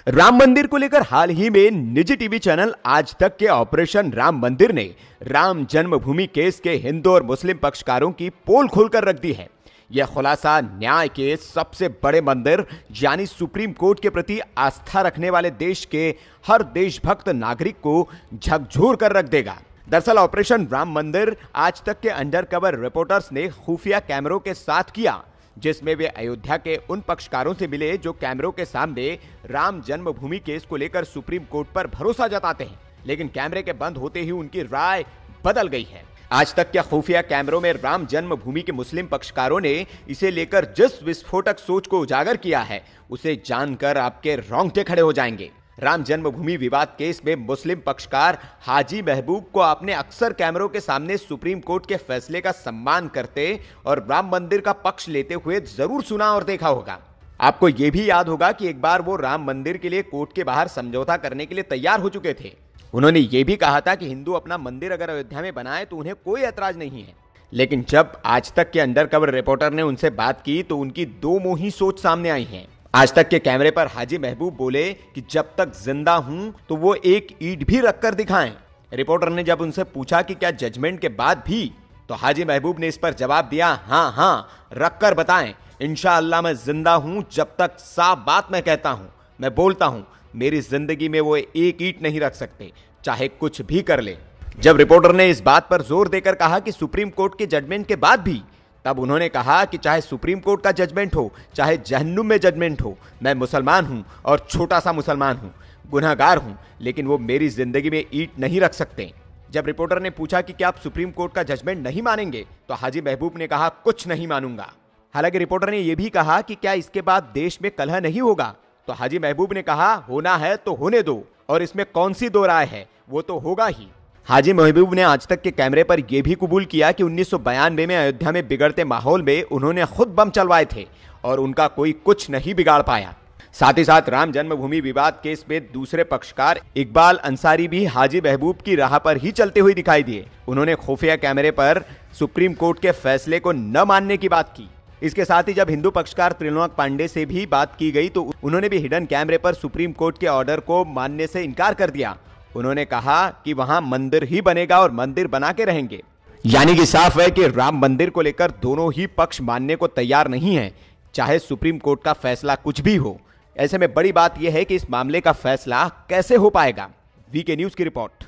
राम मंदिर को लेकर हाल ही में निजी टीवी चैनल आज तक के ऑपरेशन राम मंदिर ने राम जन्मभूमि केस के हिंदू और मुस्लिम पक्षकारों की पोल खोलकर रख दी है। यह खुलासा न्याय के सबसे बड़े मंदिर यानी सुप्रीम कोर्ट के प्रति आस्था रखने वाले देश के हर देशभक्त नागरिक को झकझोर कर रख देगा। दरअसल ऑपरेशन राम मंदिर आज तक के अंडरकवर रिपोर्टर्स ने खुफिया कैमरों के साथ किया, जिसमें वे अयोध्या के उन पक्षकारों से मिले जो कैमरों के सामने राम जन्मभूमि केस को लेकर सुप्रीम कोर्ट पर भरोसा जताते हैं, लेकिन कैमरे के बंद होते ही उनकी राय बदल गई है। आज तक के खुफिया कैमरों में राम जन्मभूमि के मुस्लिम पक्षकारों ने इसे लेकर जिस विस्फोटक सोच को उजागर किया है, उसे जानकर आपके रोंगटे खड़े हो जाएंगे। राम जन्मभूमि विवाद केस में मुस्लिम पक्षकार हाजी महबूब को आपने अक्सर कैमरों के सामने सुप्रीम कोर्ट के फैसले का सम्मान करते और राम मंदिर का पक्ष लेते हुए जरूर सुना और देखा होगा। आपको यह भी याद होगा कि एक बार वो राम मंदिर के लिए कोर्ट के बाहर समझौता करने के लिए तैयार हो चुके थे। उन्होंने ये भी कहा था कि हिंदू अपना मंदिर अगर अयोध्या में बनाए तो उन्हें कोई ऐतराज नहीं है। लेकिन जब आज तक के अंडरकवर रिपोर्टर ने उनसे बात की तो उनकी दो मुंही सोच सामने आई है। आज तक के कैमरे पर हाजी महबूब बोले कि जब तक जिंदा हूं तो वो एक ईंट भी रखकर दिखाएं। रिपोर्टर ने जब उनसे पूछा कि क्या जजमेंट के बाद भी, तो हाजी महबूब ने इस पर जवाब दिया, हाँ रखकर बताएं, इंशाअल्लाह मैं जिंदा हूं जब तक साफ बात मैं कहता हूं, मैं बोलता हूं, मेरी जिंदगी में वो एक ईंट नहीं रख सकते, चाहे कुछ भी कर ले। जब रिपोर्टर ने इस बात पर जोर देकर कहा कि सुप्रीम कोर्ट के जजमेंट के बाद भी, तब उन्होंने कहा कि चाहे सुप्रीम कोर्ट का जजमेंट हो, चाहे जहन्नुम में जजमेंट हो, मैं मुसलमान हूं और छोटा सा मुसलमान हूं, गुनहगार हूं, लेकिन वो मेरी जिंदगी में ईंट नहीं रख सकते। जब रिपोर्टर ने पूछा कि क्या आप सुप्रीम कोर्ट का जजमेंट नहीं मानेंगे, तो हाजी महबूब ने कहा, कुछ नहीं मानूंगा। हालांकि रिपोर्टर ने यह भी कहा कि क्या इसके बाद देश में कलह नहीं होगा, तो हाजी महबूब ने कहा, होना है तो होने दो, और इसमें कौन सी दो राय है, वो तो होगा ही। हाजी महबूब ने आज तक के कैमरे पर यह भी कबूल किया कि 1992 में अयोध्या में बिगड़ते माहौल में उन्होंने खुद बम चलवाए थे और उनका कोई कुछ नहीं बिगाड़ पाया। साथ ही साथ राम जन्मभूमि विवाद केस में दूसरे पक्षकार इकबाल अंसारी भी हाजी महबूब की राह पर ही चलते हुए दिखाई दिए। उन्होंने खुफिया कैमरे पर सुप्रीम कोर्ट के फैसले को न मानने की बात की। इसके साथ ही जब हिंदू पक्षकार त्रिलोक पांडे से भी बात की गई तो उन्होंने भी हिडन कैमरे पर सुप्रीम कोर्ट के ऑर्डर को मानने से इनकार कर दिया। उन्होंने कहा कि वहां मंदिर ही बनेगा और मंदिर बना के रहेंगे। यानी कि साफ है कि राम मंदिर को लेकर दोनों ही पक्ष मानने को तैयार नहीं है, चाहे सुप्रीम कोर्ट का फैसला कुछ भी हो। ऐसे में बड़ी बात यह है कि इस मामले का फैसला कैसे हो पाएगा। वीके न्यूज की रिपोर्ट।